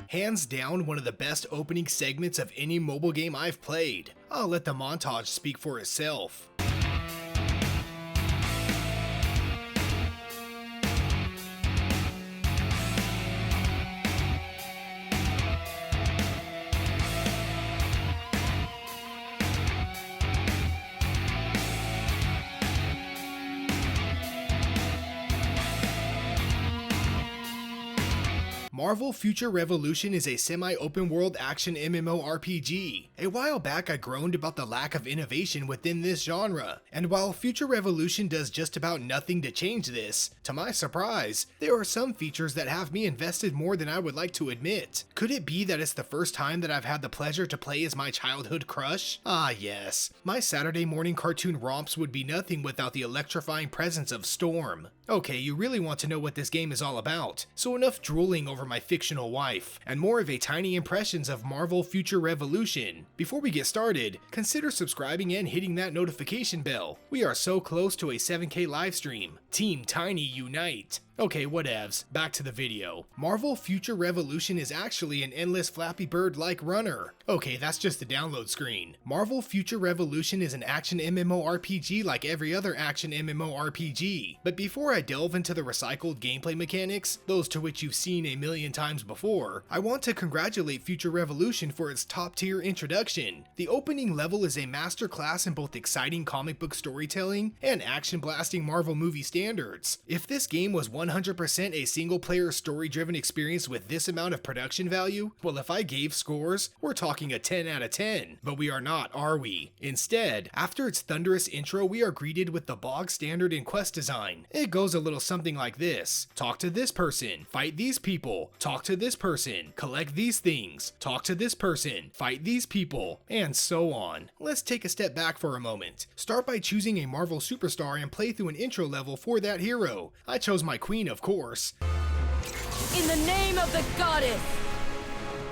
Hands down, one of the best opening segments of any mobile game I've played. I'll let the montage speak for itself. Marvel Future Revolution is a semi-open world action MMORPG. A while back I groaned about the lack of innovation within this genre, and while Future Revolution does just about nothing to change this, to my surprise, there are some features that have me invested more than I would like to admit. Could it be that it's the first time that I've had the pleasure to play as my childhood crush? Ah yes, my Saturday morning cartoon romps would be nothing without the electrifying presence of Storm. Okay, you really want to know what this game is all about, so enough drooling over my fictional wife, and more of a tiny impressions of Marvel Future Revolution. Before we get started, consider subscribing and hitting that notification bell. We are so close to a 7K livestream. Team Tiny Unite! Okay, whatevs, back to the video. Marvel Future Revolution is actually an endless Flappy Bird-like runner. Okay, that's just the download screen. Marvel Future Revolution is an action MMORPG like every other action MMORPG. But before I delve into the recycled gameplay mechanics, those to which you've seen a million times before, I want to congratulate Future Revolution for its top-tier introduction. The opening level is a masterclass in both exciting comic book storytelling and action-blasting Marvel movie standards. If this game was 100% a single-player story-driven experience with this amount of production value, well, if I gave scores, we're talking a 10 out of 10. But we are not, are we? Instead, after its thunderous intro, we are greeted with the bog standard in quest design. It goes a little something like this: talk to this person, fight these people, talk to this person, collect these things, talk to this person, fight these people, and so on. Let's take a step back for a moment. Start by choosing a Marvel superstar and play through an intro level for that hero. I chose my queen, of course. In the name of the goddess!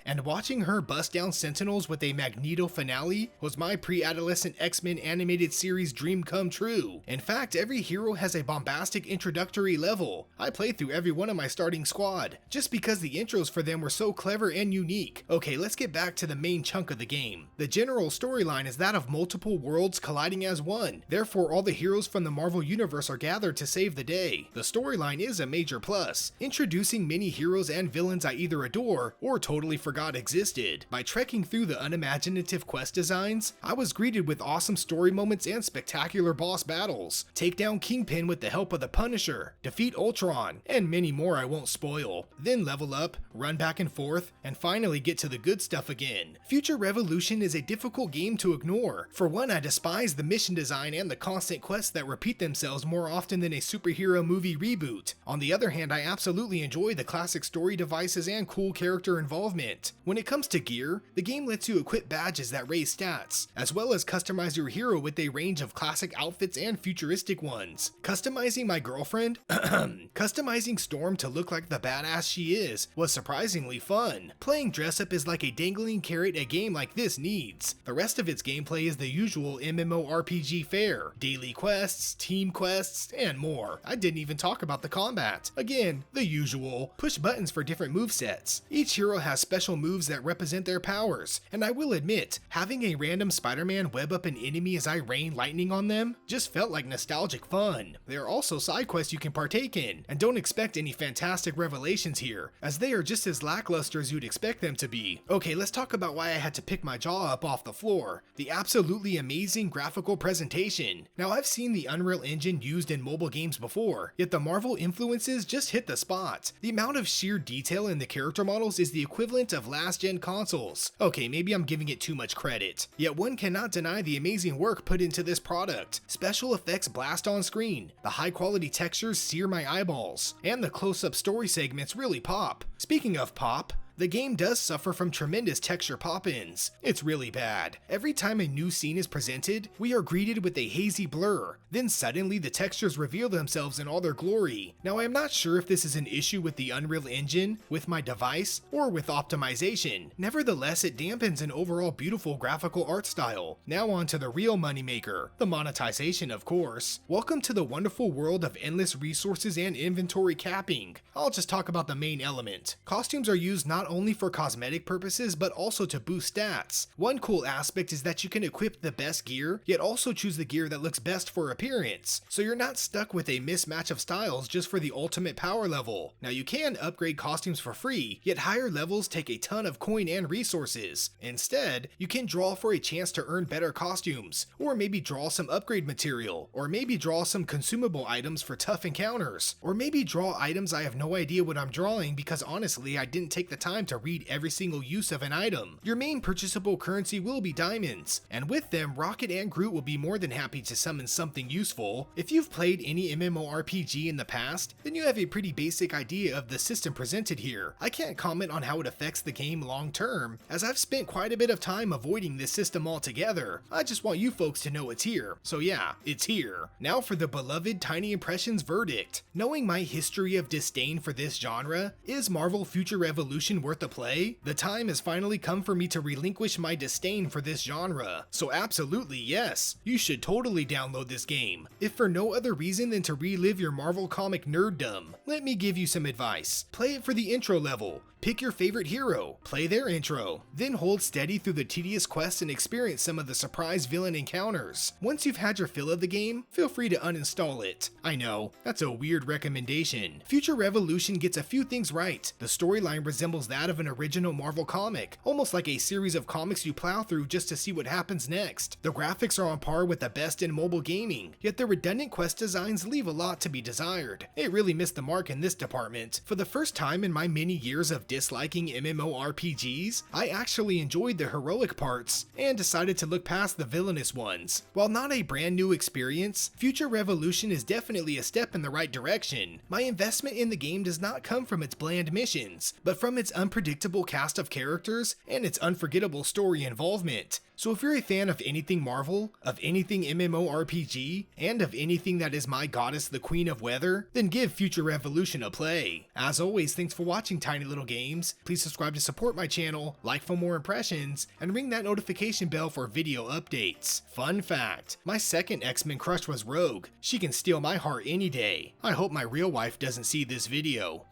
And watching her bust down Sentinels with a Magneto finale was my pre-adolescent X-Men animated series dream come true. In fact, every hero has a bombastic introductory level. I played through every one of my starting squad, just because the intros for them were so clever and unique. Okay, let's get back to the main chunk of the game. The general storyline is that of multiple worlds colliding as one, therefore all the heroes from the Marvel Universe are gathered to save the day. The storyline is a major plus, introducing many heroes and villains I either adore or totally forgot existed. By trekking through the unimaginative quest designs, I was greeted with awesome story moments and spectacular boss battles. Take down Kingpin with the help of the Punisher, defeat Ultron, and many more I won't spoil. Then level up, run back and forth, and finally get to the good stuff again. Future Revolution is a difficult game to ignore. For one, I despise the mission design and the constant quests that repeat themselves more often than a superhero movie reboot. On the other hand, I absolutely enjoy the classic story devices and cool character involvement. When it comes to gear, the game lets you equip badges that raise stats, as well as customize your hero with a range of classic outfits and futuristic ones. Customizing my girlfriend, customizing Storm to look like the badass she is, was surprisingly fun. Playing dress up is like a dangling carrot a game like this needs. The rest of its gameplay is the usual MMORPG fare: daily quests, team quests, and more. I didn't even talk about the combat. Again, the usual. Push buttons for different movesets. Each hero has special moves that represent their powers, and I will admit, having a random Spider-Man web up an enemy as I rain lightning on them just felt like nostalgic fun. There are also side quests you can partake in, and don't expect any fantastic revelations here, as they are just as lackluster as you'd expect them to be. Okay, let's talk about why I had to pick my jaw up off the floor: the absolutely amazing graphical presentation. Now, I've seen the Unreal Engine used in mobile games before, yet the Marvel influences just hit the spot. The amount of sheer detail in the character models is the equivalent of last-gen consoles. Okay, maybe I'm giving it too much credit, yet one cannot deny the amazing work put into this product. Special effects blast on screen, the high-quality textures sear my eyeballs, and the close-up story segments really pop. Speaking of pop, The game does suffer from tremendous texture pop-ins. It's really bad. Every time a new scene is presented, we are greeted with a hazy blur. Then suddenly the textures reveal themselves in all their glory. Now I am not sure if this is an issue with the Unreal Engine, with my device, or with optimization. Nevertheless, it dampens an overall beautiful graphical art style. Now on to the real moneymaker, the monetization of course. Welcome to the wonderful world of endless resources and inventory capping. I'll just talk about the main element. Costumes are used not only for cosmetic purposes but also to boost stats. One cool aspect is that you can equip the best gear, yet also choose the gear that looks best for appearance, so you're not stuck with a mismatch of styles just for the ultimate power level. Now you can upgrade costumes for free, yet higher levels take a ton of coin and resources. Instead, you can draw for a chance to earn better costumes, or maybe draw some upgrade material, or maybe draw some consumable items for tough encounters, or maybe draw items I have no idea what I'm drawing because honestly I didn't take the time to read every single use of an item. Your main purchasable currency will be diamonds, and with them Rocket and Groot will be more than happy to summon something useful. If you've played any mmorpg in the past, then you have a pretty basic idea of the system presented here. I can't comment on how it affects the game long term, as I've spent quite a bit of time avoiding this system altogether. I just want you folks to know it's here. So yeah, it's here. Now for the beloved Tiny Impressions verdict. Knowing my history of disdain for this genre, is Marvel Future Revolution worth a play? The time has finally come for me to relinquish my disdain for this genre. So absolutely yes, you should totally download this game, if for no other reason than to relive your Marvel comic nerddom. Let me give you some advice. Play it for the intro level. Pick your favorite hero, play their intro, then hold steady through the tedious quests and experience some of the surprise villain encounters. Once you've had your fill of the game, feel free to uninstall it. I know, that's a weird recommendation. Future Revolution gets a few things right. The storyline resembles that of an original Marvel comic, almost like a series of comics you plow through just to see what happens next. The graphics are on par with the best in mobile gaming, yet the redundant quest designs leave a lot to be desired. It really missed the mark in this department. For the first time in my many years of disliking MMORPGs, I actually enjoyed the heroic parts and decided to look past the villainous ones. While not a brand new experience, Future Revolution is definitely a step in the right direction. My investment in the game does not come from its bland missions, but from its unpredictable cast of characters and its unforgettable story involvement. So if you're a fan of anything Marvel, of anything MMORPG, and of anything that is my goddess the Queen of Weather, then give Future Revolution a play. As always, thanks for watching Tiny Little Games. Please subscribe to support my channel, like for more impressions, and ring that notification bell for video updates. Fun fact, my second X-Men crush was Rogue. She can steal my heart any day. I hope my real wife doesn't see this video.